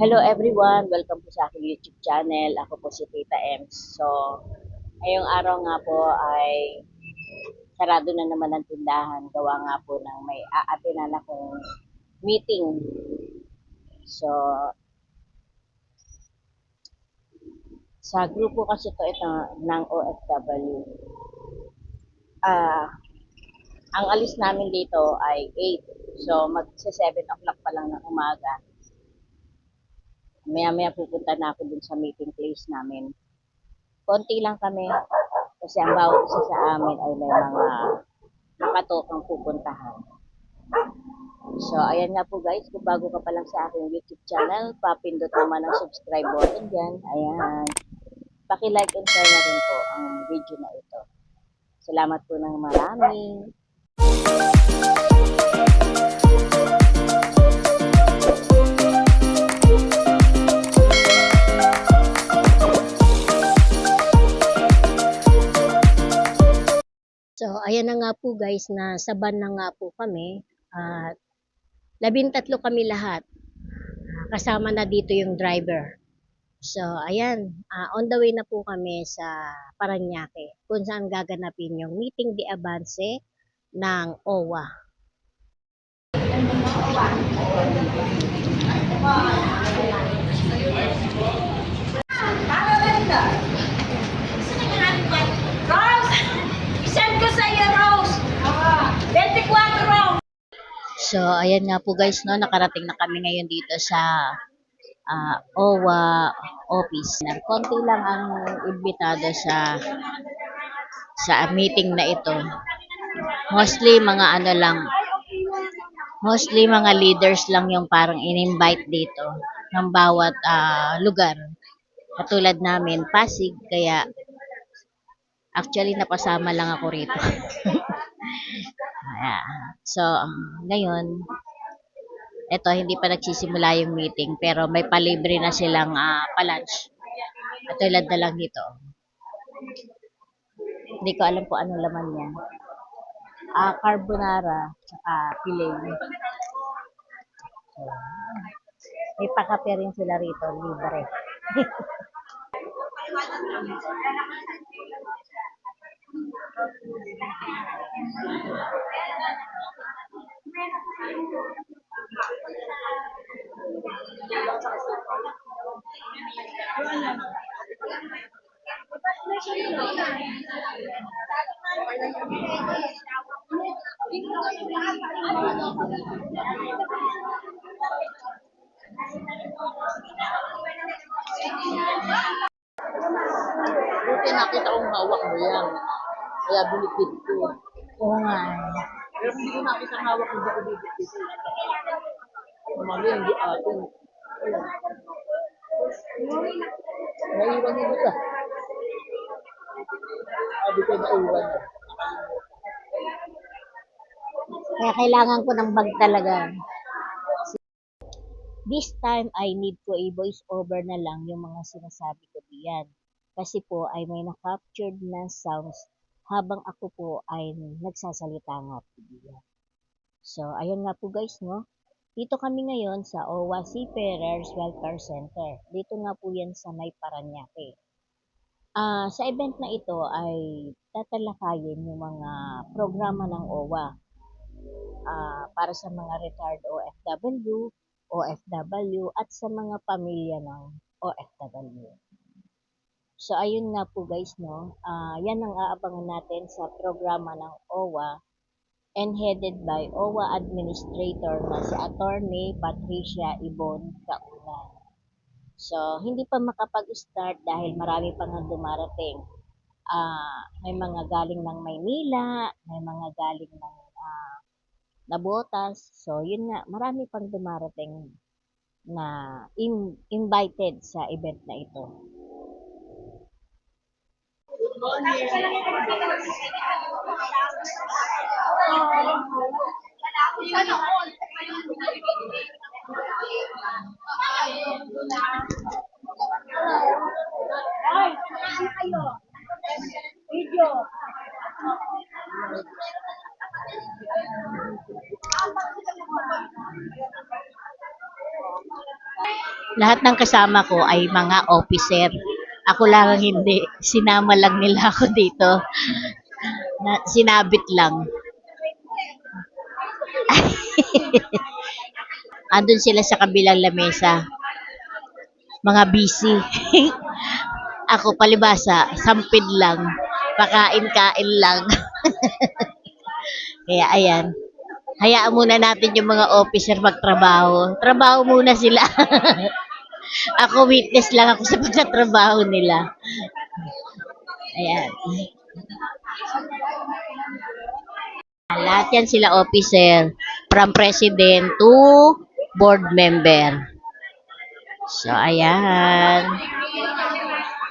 Hello everyone! Welcome po sa aking YouTube channel. Ako po si Tita Ems. So, ngayong araw nga po ay sarado na naman ang tindahan. Gawa nga po ng may aatinan akong meeting. So, sa grupo kasi ito ng OFW. Ah, ang alis namin dito ay 8. So, mag-7 o'clock pa lang ng umaga. Maya-maya pupunta na ako dun sa meeting place namin. Konti lang kami kasi ang bawat isa sa amin ay may mga nakatokang pupuntahan. So, ayan nga po guys, kung bago ka pa lang sa aking YouTube channel, papindot naman ang subscribe button dyan. Ayan. Paki-like and share na rin po ang video na ito. Salamat po ng marami. So, ayan na nga po guys, nasa van na nga po kami. At 13 kami lahat. Kasama na dito yung driver. So, ayan, on the way na po kami sa Parañaque, kung saan gaganapin yung meeting de avance ng OWA. So, ayan nga po guys, no, nakarating na kami ngayon dito sa OWA office. Konti lang ang imbitado sa meeting na ito. Mostly mga leaders lang yung parang in-invite dito ng bawat lugar. Katulad namin, Pasig, kaya actually napasama lang ako rito. So, ngayon, eto, hindi pa nagsisimula yung meeting, pero may palibre na silang pa-lunch. Katulad na lang dito. Hindi ko alam kung anong laman niya. Carbonara, tsaka filet. So, may pakape rin sila rito, libre. Buti nakita kong hawak mo yan. Kaya binitbit ko. Oo nga. Pero hindi ko nakita ang hawak mo, hindi ko binitbit. Mamaya hindi atin. Naiwan mo ka. Sabi ko naiwan. Kaya kailangan ko ng bag talaga. This time, I need ko i-voice over na lang yung mga sinasabi ko diyan. Kasi po ay may na-captured na sounds habang ako po ay nagsasalita nga po diyan. So, ayun nga po guys, no? Dito kami ngayon sa OWA Seafarers Welfare Center. Dito nga po yan sa may Parañaque. Sa event na ito ay tatalakayin yung mga programa ng OWA para sa mga retired OFW at sa mga pamilya ng OFW. So ayun nga po guys, no. Yan ang aabangan natin sa programa ng OWA and headed by OWA Administrator na si Attorney Patricia Ibon Kaunan. So hindi pa makapag-start dahil marami pa nga dumarating. May mga galing ng Maynila, may mga galing ng Nabotas. So yun nga, marami pang dumarating na invited sa event na ito. Video. Lahat ng kasama ko ay mga officer. Ako lang ang hindi. Sinama lang nila ako dito. Sinabit lang. Andun sila sa kabilang lamesa. Mga busy. Ako palibasa, sampid lang. Pakain-kain lang. Kaya ayan. Hayaan muna natin yung mga officer magtrabaho. Trabaho muna sila. Ako witness lang ako sa pagtatrabaho nila. Ayan. Lahat yan sila officer. From president to board member. So, ayan.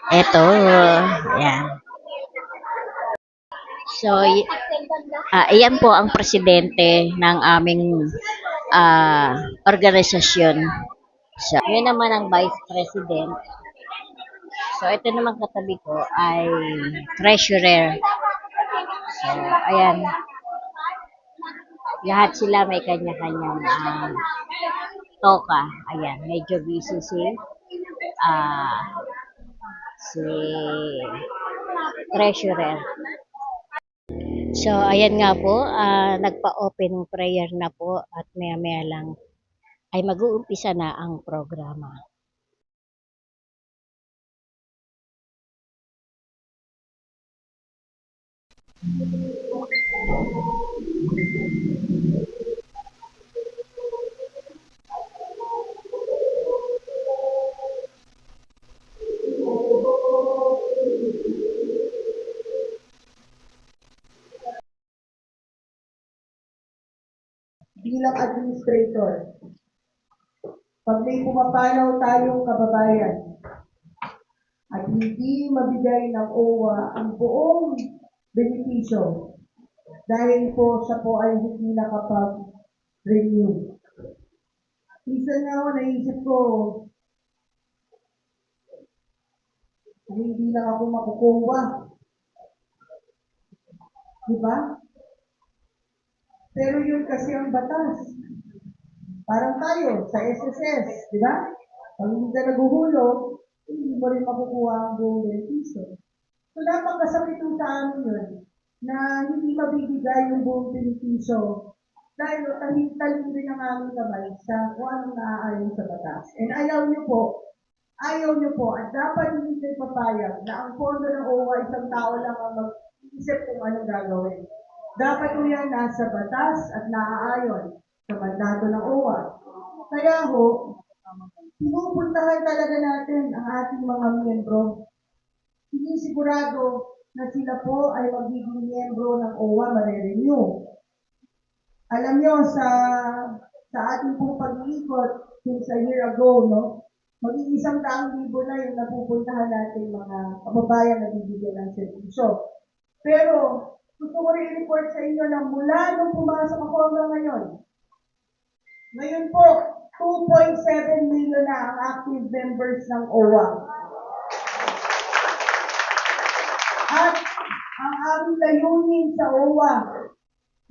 Eto. Ayan. So, ayan po ang presidente ng aming organisasyon. So, yun naman ang vice president. So, ito naman katabi ko ay treasurer. So, ayan. Lahat sila may kanya-kanyang toka. Ayan, medyo busy uh, si treasurer. So, ayan nga po, nagpa-open prayer na po at maya-maya lang ay mag-uumpisa na ang programa. Bilang administrator, pag may pumapanaw tayong kababayan at hindi mabigay ng OWA ang buong benepisyo dahil po siya po ay hindi nakapag-renew. Isa nga ako naisip ko, hindi lang ako makukuha. Diba? Pero yun kasi ang batas. Parang tayo sa SSS, di ba? Pag hindi ka naguhulog, hindi mo rin makukuha ang buong benepisyo. So, napakasakit yung sa amin yun, na hindi mabibigay yung buong benepisyo dahil talin rin ang aming kamay sa kung anong naaayon sa batas. And ayaw niyo po, at dapat hindi kayo papayag na ang pondo ng OWA isang tao lang ang mag-isip kung anong gagawin. Dapat po yan nasa batas at naaayon sa mandato ng OWA. Kaya ho, pinupuntahan talaga natin ang ating mga miyembro. Sinisigurado na sila po ay magiging miyembro ng OWA mare-renew. Alam nyo, sa ating pong pag-iikot since a year ago, no, maging 100,000 na yung napupuntahan natin mga kababayan na bibigyan ng servisyo. Pero, gusto ko rin i-report sa inyo na mula nung pumasok ako hanggang ngayon po, 2.7 million na ang active members ng OWA. At ang aming layunin sa OWA,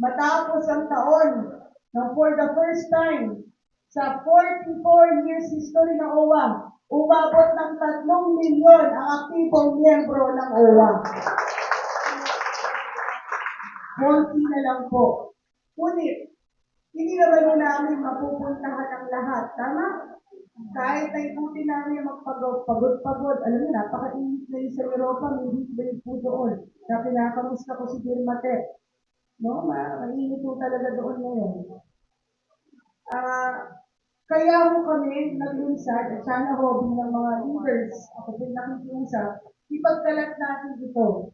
matapos ang taon na for the first time sa 44 years history ng OWA, umabot ng 3 milyon ang aktibong miyembro ng OWA. Konti na lang po. Ngunit, hindi naman namin mapupuntahan ang lahat. Tama? Kahit na ikutin namin magpagod-pagod. Alam niyo, napaka-init na sa Europa, may heat wave po doon. Na pinakamusta ko si Dirmate. No? Mainit po talaga doon ngayon. Kaya ho kami nag-unsad, at sana ho bilang mga leaders, ako din nakikiusap, ipagkalat natin ito.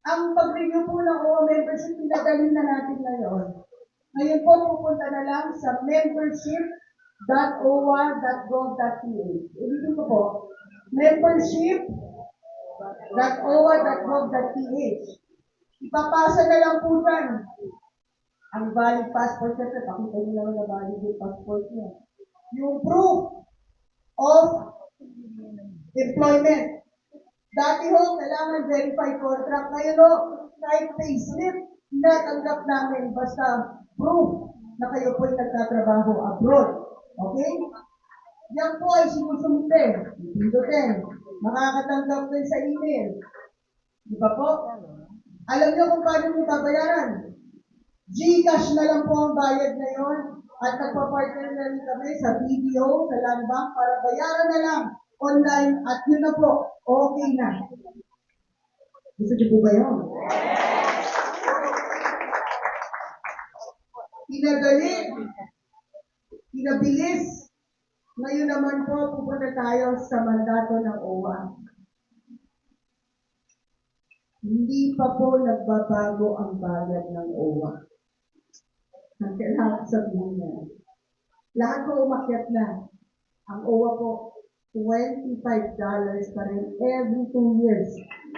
Ang pag-review po ng OWA membership, pinadalhin na natin ngayon. Ngayon po, pupunta na lang sa membership.owa.gov.ph. Ulitin ko po, membership.owa.gov.ph. Ipapasa na lang po dyan ang valid passport kasi pakita nyo naman na valid yung passport niya. Yung proof of employment. Dati ho, kailangan verified contract. Ngayon ho, kahit payslip, natanggap namin basta proof na kayo po'y nagtatrabaho abroad. Okay? Yan po ay sinusumite. Pindutin. Makakatanggap din sa email. Di ba po? Alam niyo kung paano mo babayaran? GCash na lang po ang bayad ngayon at nagpa-partner na rin kami sa BDO, sa Land Bank para bayaran na lang online at yun na po, okay na. Gusto niyo po ba yun? Pinadali, pinabilis. Ngayon naman po, pupunta tayo sa mandato ng OWA. Hindi pa po nagbabago ang bayad ng OWA. Ang kailangan sabihin niya. Lahat po umakyat na. Ang OWA po, $25 pa rin every 2 years.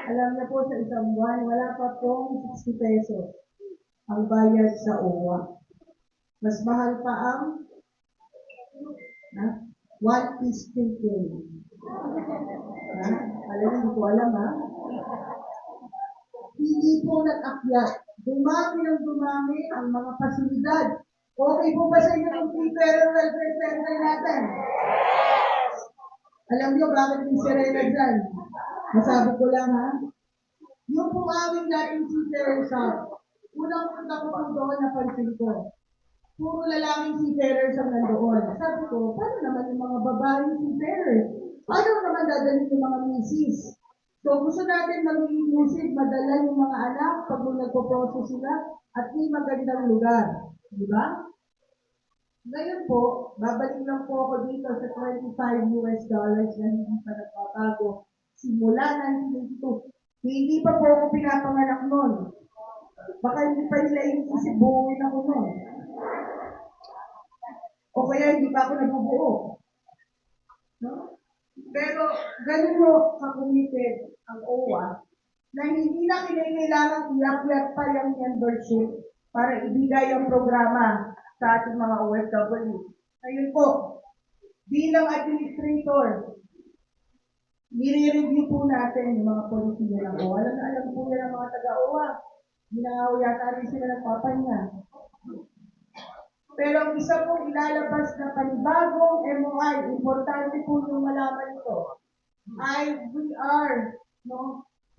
Alam niyo po sa isang buwan, wala pa pong 60 pesos ang bayad sa OWA. Mas mahal pa ang 1:10. Alam niyo, hindi ko alam Hindi po nag-akyat. Dumami ng dumami ang mga pasilidad. Okay po ba sa inyo yung Federal Welfare Center natin? Alam niyo bakit yung sirena dyan? Masabi ko lang Yung po aming dating seafarers unang punta ko po doon napansin ko. Puro lalaking seafarers ang nandoon. Sabi ko, paano naman yung mga babaeng seafarers? Paano naman dadalhin yung mga misis? So gusto natin maging inclusive, madala yung mga anak pag nagpo-process sila at may magandang lugar. Di ba? Ngayon po, babalik lang po ako dito sa $25 na hindi pa nagbabago. Simula 1992. Hindi pa po ako pinapanganak noon. Baka hindi pa nila inisip buuin ako noon. O kaya hindi pa ako nabubuo. No? Pero ganun mo ka-committed ang OWA na hindi na kinakailangan iyak-iyak pa yung membership para ibigay ang programa sa ating mga OFW. Ngayon po, bilang administrator, nire-review po natin yung mga polisiya ng OWA. Alam po yan ang mga taga-OWA. Ginagawa yata rin sila nagpapahinga. Pero ang isa pong ilalabas na panibagong MOI, importante po yung malaman ito, ay we are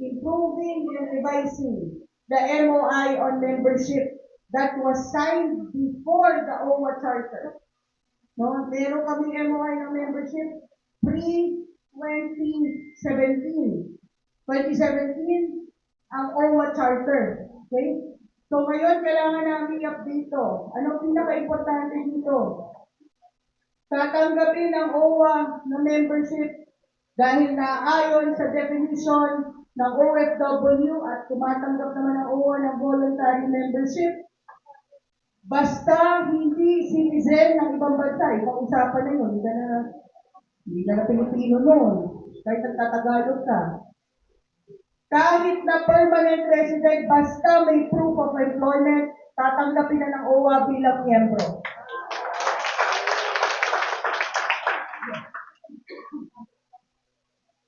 improving and revising the MOI on membership that was signed before the OWA Charter. Meron kaming MOI ng membership pre-2017. 2017, ang OWA Charter. Okay? So ngayon, kailangan namin i-update ito. Anong pinaka-importante dito? Tatanggapin ng OWA na membership dahil naayon sa definition ng OFW at tumatanggap naman ng OWA ng voluntary membership. Basta hindi citizen ng ibang bansa. Ibang usapan na yun. Hindi ka na Pilipino noon. Kahit nagtatagalog ka. Kahit na permanent resident, basta may proof of employment, tatanggapin na ng OWA bilang miyembro.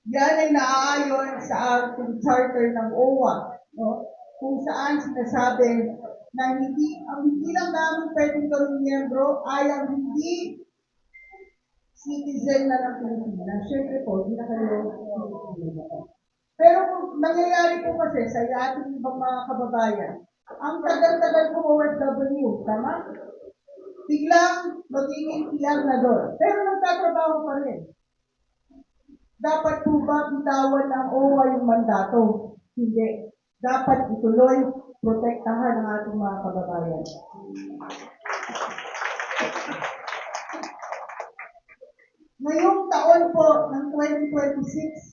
Yan ay naaayon sa ating charter ng OWA, kung saan sinasabi na hindi lang namin pwedeng gawing miyembro ay ang hindi citizen na ng Pilipinas. Siyempre po, hindi na kayo pero nangyayari po kasi sa ating ibang mga kababayan, ang tagal-tagal po OFW, tama? Biglang magiging PR na doon. Pero nagtatrabaho pa rin. Dapat po ba bitawan ng OWA yung mandato? Hindi. Dapat ituloy, protektahan ang ating mga kababayan. Ngayong taon po ng 2026,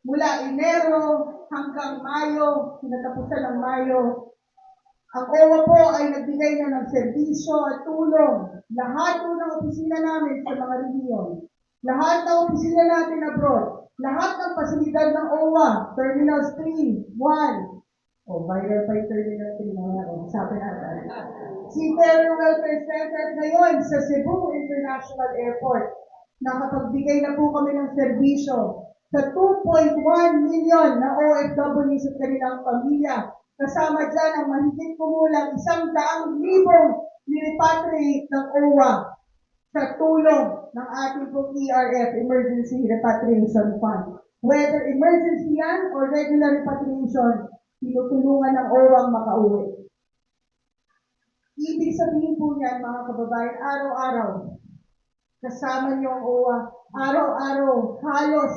mula Enero hanggang Mayo, kinatapusan ng Mayo, ang OWA po ay nagbigay na ng serbisyo at tulong. Lahat po ng opisina namin sa mga rehiyon, lahat ng opisina natin abroad, lahat ng pasilidad ng OWA, Terminals 3, 1, viral pa yung Terminal 3 na sabi natin. Si Federal Welfare Center ngayon sa Cebu International Airport, nakapagbigay na po kami ng serbisyo sa 2.1 million na OFW sa kanilang pamilya. Kasama dyan ang mahigit kumulang 100,000 ni-repatriate ng OWA. sa tulong ng ating pong ERF, Emergency Repatriation Fund. Whether emergency yan or regular repatriation, tinutulungan ng OWA ang makauwi. Ibig sabihin po niyan, mga kababayan, araw-araw, kasama niyo ang OWA, araw-araw, halos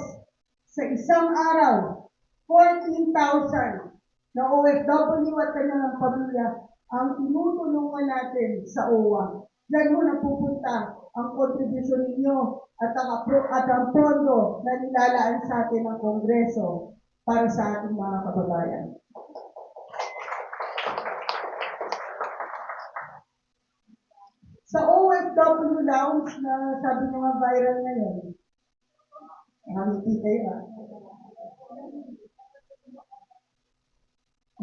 sa isang araw, 14,000 na OFW at kanyang pamilya ang tinutulungan natin sa OWA. Diyan mo napupunta ang kontribusyon ninyo at ang pondo na nilalaan sa atin ng Kongreso para sa ating mga kababayan. Sa OFW Lounge na sabi nyo nga viral ngayon, nakangiti kayo ha.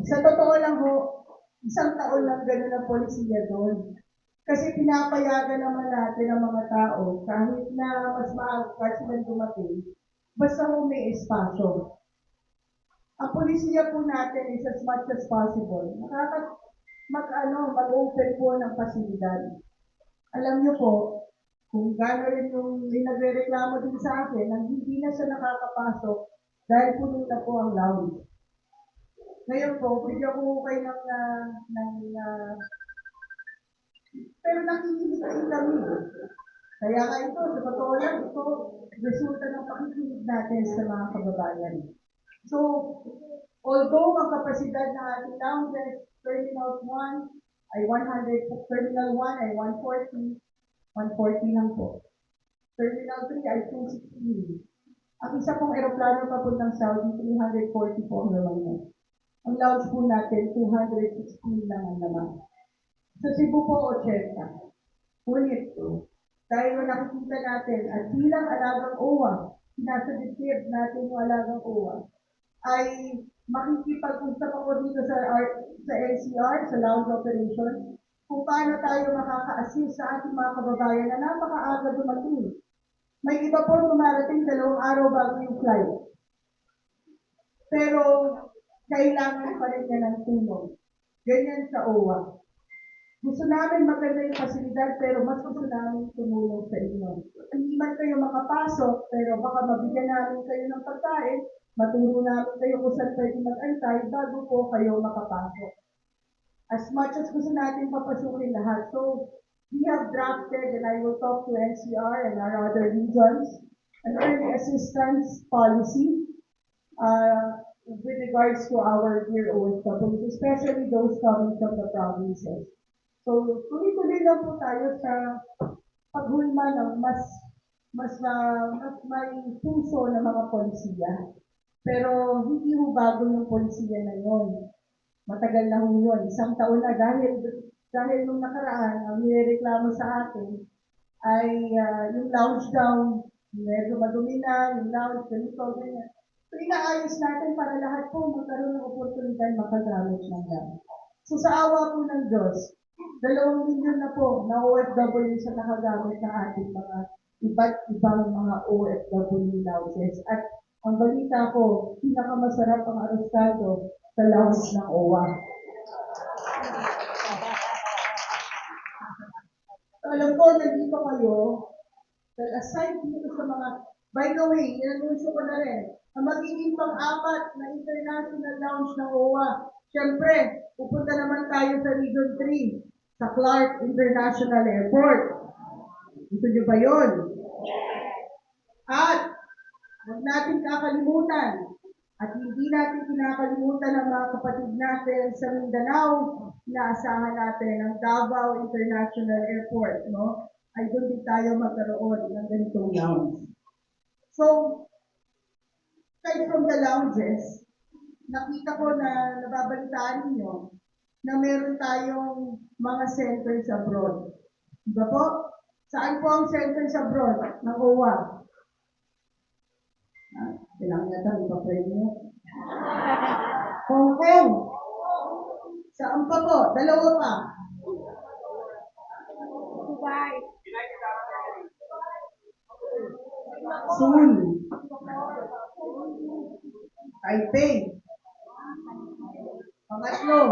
Sa totoo lang ho, isang taon lang gano'n ang polisiya doon. Kasi pinapayagan naman natin ang mga tao kahit na mas maaga sila dumating, basta ho may espasyo. Ang polisiya po natin is as much as possible. Mag-open po ng pasilidad. Alam niyo po, kung gano'n rin yung nagre-reklamo din sa akin, nang hindi na siya nakakapasok dahil puno na po ang lounge. Ngayon po, bigyan ko kayo pero nakikinig din kami. Kaya nga ito, sa totoo lang, ito, resulta ng pakikinig natin sa mga kababayan. So, although ang kapasidad ng ating lounges, Terminal 1 ay 100, Terminal 1 ay 140, 140 lang po. Terminal 3 ay 216. Ang isa pong aeroplano papuntang Saudi, 340 po ang laman niya. Ang lounge po natin, 216 lang ang laman. Sa Cebu po, 80. Ngunit, dahil nakikita natin at bilang alagang OWA, nasa dibdib natin yung alagang OWA, ay makikipag-usap ako dito sa NCR, sa lounge operation, kung paano tayo makaka-assist sa ating mga kababayan na napakaaga dumating. May iba po dumarating 2 araw bago yung flight. Pero kailangan pa rin niya ng tulong. Ganyan sa OWA. Gusto namin maganda yung pasilidad, pero mas gusto namin tumulong sa inyo. Hindi man kayo makapasok, pero baka mabigyan namin kayo ng pagkain, maturo namin kayo kung saan pwede mag-antay bago po kayo makapasok. As much as gusto natin papasukin lahat. So, we have drafted, and I will talk to NCR and our other regions, an early assistance policy with regards to our dear OFWs, especially those coming from the provinces. So, tuloy-tuloy lang po tayo sa paghulma ng mas may puso ng mga polisiya. Pero hindi ho bago yung polisiya na yun. Matagal na ho yun. Isang taon na dahil nung nakaraan, ang nireklamo sa atin ay yung lounge down, medyo madumi na, yung lounge, ganito, ganyan. So, inaayos natin para lahat po magkaroon ng oportunidad makagamit ng yan. So, sa awa po ng Diyos, 2 milyon na po na OFW sa nakagamit ng ating mga iba't ibang mga OFW lounges. At ang balita ko, pinakamasarap ang arostado sa lounge ng OWA. Alam ko, nandito kayo, aside dito sa mga, by the way, inanunsyo ko na rin, ang magiging pang-apat na international lounge ng OWA. Siyempre, pupunta naman tayo sa Region 3, sa Clark International Airport. Gusto nyo ba yun? At, huwag natin kakalimutan, at hindi natin kinakalimutan ang mga kapatid natin sa Mindanao, inaasahan natin ang Davao International Airport, no? Ay doon din tayo magkaroon ng ganitong lounge. So, aside from the lounges, nakita ko na nababalitaan ninyo na meron tayong mga centers abroad. Diba po? Saan po ang centers abroad ng OWA? Kailangan yata may pa-premyo. Hong Kong. Saan pa po? 2 pa. Dubai. Seoul. Taipei. Pangatlo.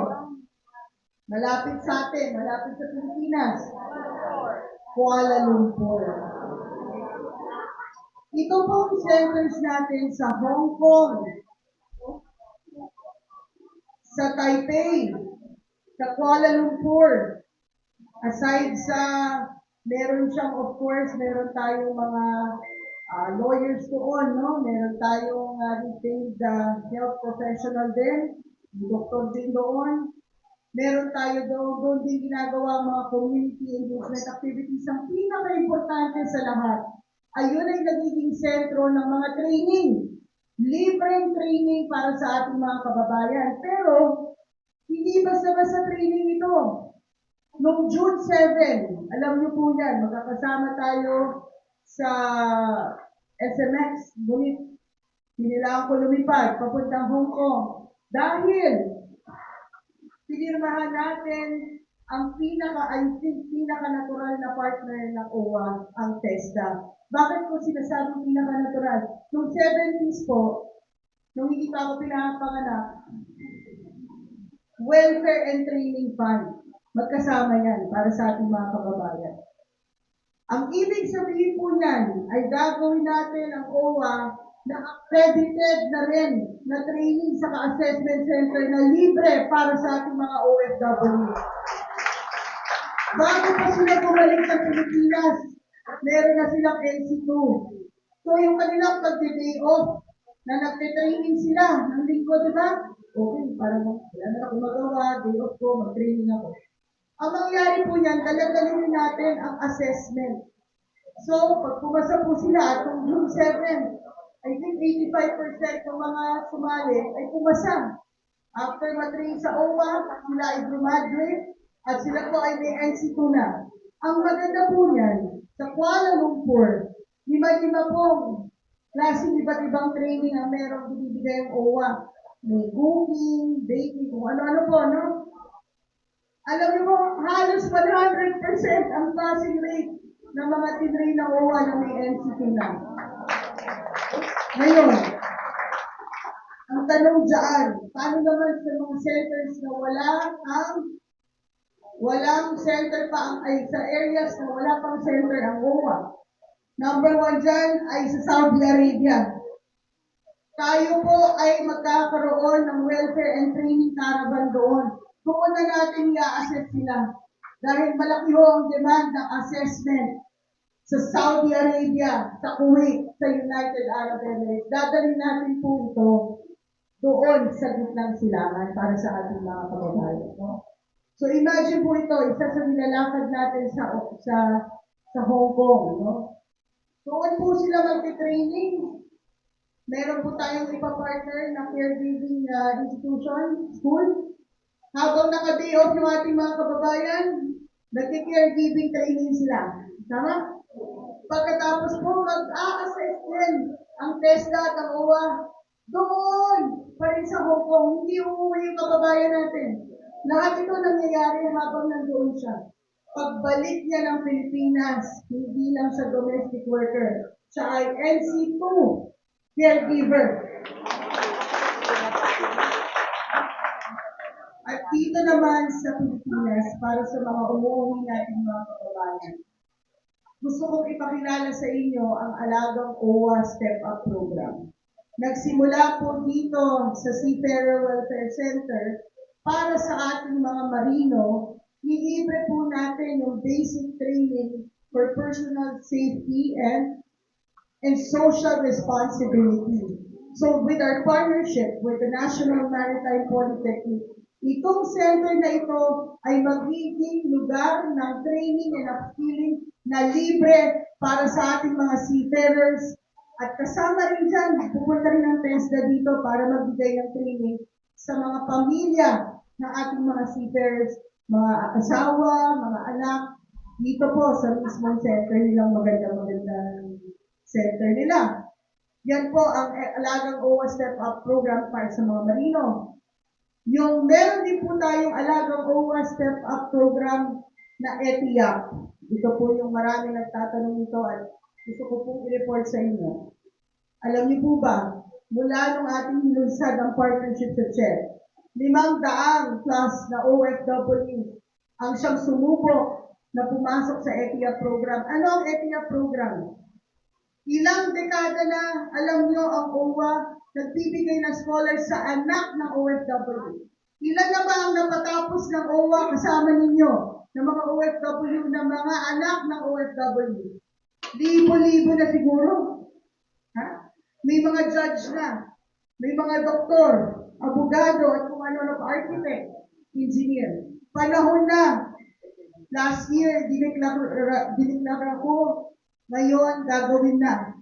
Malapit sa atin, malapit sa Pilipinas. Kuala Lumpur. Ito pong centers natin sa Hong Kong, sa Taipei, sa Kuala Lumpur. Aside sa, meron siyang, of course, meron tayong mga lawyers doon, no? Meron tayong retained health professional din, doktor din doon. Meron tayo doon din ginagawa mga community engagement activities. Ang pinaka-importante sa lahat, ayun ay nagiging sentro ng mga training. Libreng training para sa ating mga kababayan. Pero, hindi basta-basta training ito. Noong June 7, alam niyo po yan, magkakasama tayo sa SMX, ngunit pinilaan ko lumipad papuntang Hong Kong. Dahil pinirmahan natin ang pinaka-natural na partner ng OWA, ang TESDA. Bakit ko sinasabing pinaka-natural? Noong 70s po, nung hindi pa ako pinapanganak, welfare and training fund. Magkasama yan para sa ating mga kababayan. Ang ibig sabihin po niyan ay gagawin natin ang OWA na accredited na rin na training sa assessment center na libre para sa ating mga OFW. Bago pa sila bumalik sa Pilipinas, meron na silang NC2. So yung kanilang pag-day off na nagte-training sila ng linggo, di ba? Okay, parang wala na ako magawa, day off ko, mag-training ako. Ang mangyari po yan, dala-dalhin natin ang assessment. So, pag pumasa po sila at kung June 7, I think 85% ng mga sumali ay pumasa. After matrain sa OWA, sila ay graduate at sila po ay may NC2 na. Ang maganda po niyan, sa Kuala Lumpur, lima-lima pong klaseng iba't ibang training ang merong binibigay ang OWA. May cooking, baking, kung ano-ano po, no? Alam niyo mo, halos 100% ang passing rate ng mga tinrain ng OWA na may NC2 na. Ngayon, ang tanong dyan, paano naman sa mga centers na walang center pa ang, ay sa areas na wala pang center ang OWA? Number 1 dyan ay sa Saudi Arabia. Tayo po ay magkakaroon ng welfare and training caravan doon. Doon na natin i-assess sila. Dahil malaki ho ang demand ng assessment sa Saudi Arabia, sa Kuwait, sa United Arab Emirates. Dadalhin natin po ito doon sa gitnang silangan para sa ating mga kababayan. No? So imagine po ito, isa sa nilalakad natin sa Hong Kong. No? Doon po sila magte-training. Meron po tayong ipapartner na caregiving institution, school. Habang naka-day off yung ating mga kababayan, nagki-caregiving training sila. Tama? Pagkatapos po, mag-a-assess din ang TESDA at ang OWA doon pa rin sa Hong Kong. Hindi uuwi yung kababayan natin. Lahat ito nangyayari habang nandoon siya. Pagbalik niya ng Pilipinas, hindi lang sa domestic worker, siya ay NC2 caregiver. At dito naman sa Pilipinas, para sa mga umuwi natin mga kababayan, gusto kong ipakilala sa inyo ang Alagang OWA Step Up Program. Nagsimula po dito sa Seafarer Welfare Center para sa ating mga marino, ilibre po natin yung basic training for personal safety and social responsibility. So with our partnership with the National Maritime Polytechnic, itong center na ito ay magiging lugar ng training and upskilling na libre para sa ating mga seafarers. At kasama rin dyan, pupunta rin ang TESDA dito para magbigay ng training sa mga pamilya ng ating mga seafarers, mga asawa, mga anak, dito po sa mismong center nilang magandang center nila. Yan po ang Alagang OWA Step Up Program para sa mga marino. Yung meron din po tayong Alagang OWA Step Up Program na ETIAP. Ito po yung marami nagtatanong nito at gusto ko pong i-report sa inyo. Alam niyo po ba, mula nung ating nilunsad ang partnership sa CHED, 500 plus na OFW ang siyang sumubok na pumasok sa ETIA program. Ano ang ETIA program? Ilang dekada na, alam nyo, ang OWA nagbibigay ng scholars sa anak ng OFW. Ilan na ba ang napatapos ng OWA kasama ninyo ng mga OFW na mga anak ng OFW? Libo-libo na siguro. Ha? May mga judge na, may mga doktor, abogado, at kung ano architect, engineer. Panahon na. Last year, dineklara ko, ngayon, gagawin na.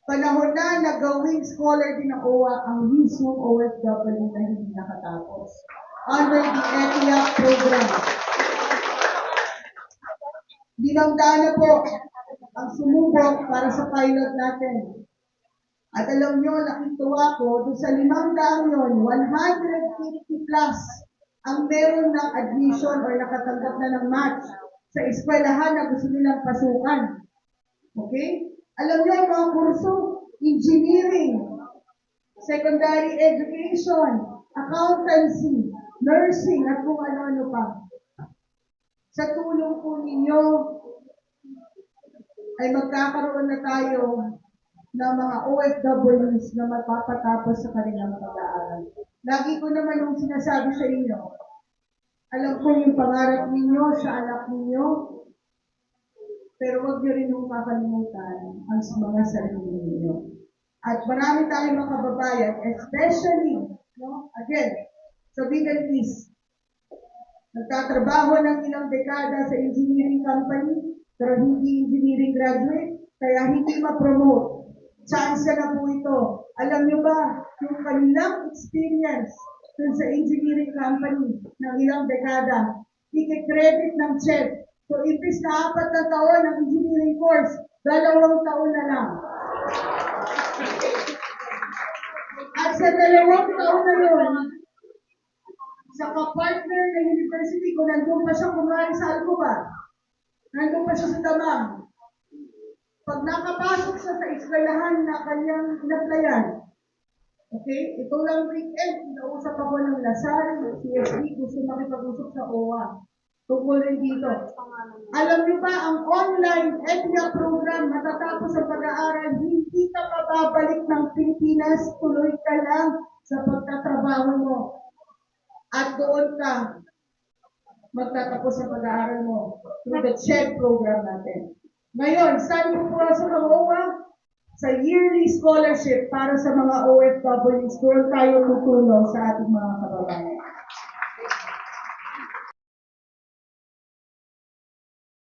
Panahon na na gawing scholar din ng OWA ang mismong OFW na hindi nakatapos under the ETIA program. Dinamdaan na po ang sumubok para sa pilot natin. At alam nyo, nakituwa ko, doon sa 500 yon, 150 plus ang meron ng admission or nakatanggap na ng match sa eskwelahan na gusto nilang pasukan. Okay? Alam niyo ang mga kurso, engineering, secondary education, accountancy, nursing, at kung ano-ano pa. Sa tulong po ninyo, ay magkakaroon na tayo ng mga OFWs na magpapatapos sa kanilang pag-aaral. Lagi ko naman yung sinasabi sa inyo, alam ko yung pangarap ninyo sa anak ninyo, pero huwag niyo rin nung kakalimutan ang mga sarili ninyo. At marami tayong mga kababayan, especially, again, sa Middle East, nagtatrabaho ng ilang dekada sa engineering company, pero hindi engineering graduate, kaya hindi ma-promote. Chance na po ito. Alam niyo ba, yung kanilang experience dun sa engineering company ng ilang dekada, i-credit ng check. So, imbis na 4 na taon ng engineering course, 2 taon na lang. At sa 2 taon na yun, sa kapartner na university ko, nandun pa siya kumari sa Alcoba. Nandun pa siya sa Damam. Pag nakapasok siya sa eskwelahan na kanyang inaplayan, okay, ito lang weekend, nausap ako ng Lasal, CSD, gusto makipag-usap sa OWA. Tungkol rin dito. Alam niyo ba, ang online ETIA program, matatapos ang pag-aaral, hindi ka mababalik ng Pilipinas, tuloy ka lang sa pagtatrabaho mo. At doon ka magtatapos ang pag-aaral mo through the CHED program natin. Ngayon, saan pupulasok ang OWA? Sa yearly scholarship para sa mga OFWs, doon tayo tutulong sa ating mga kababayan.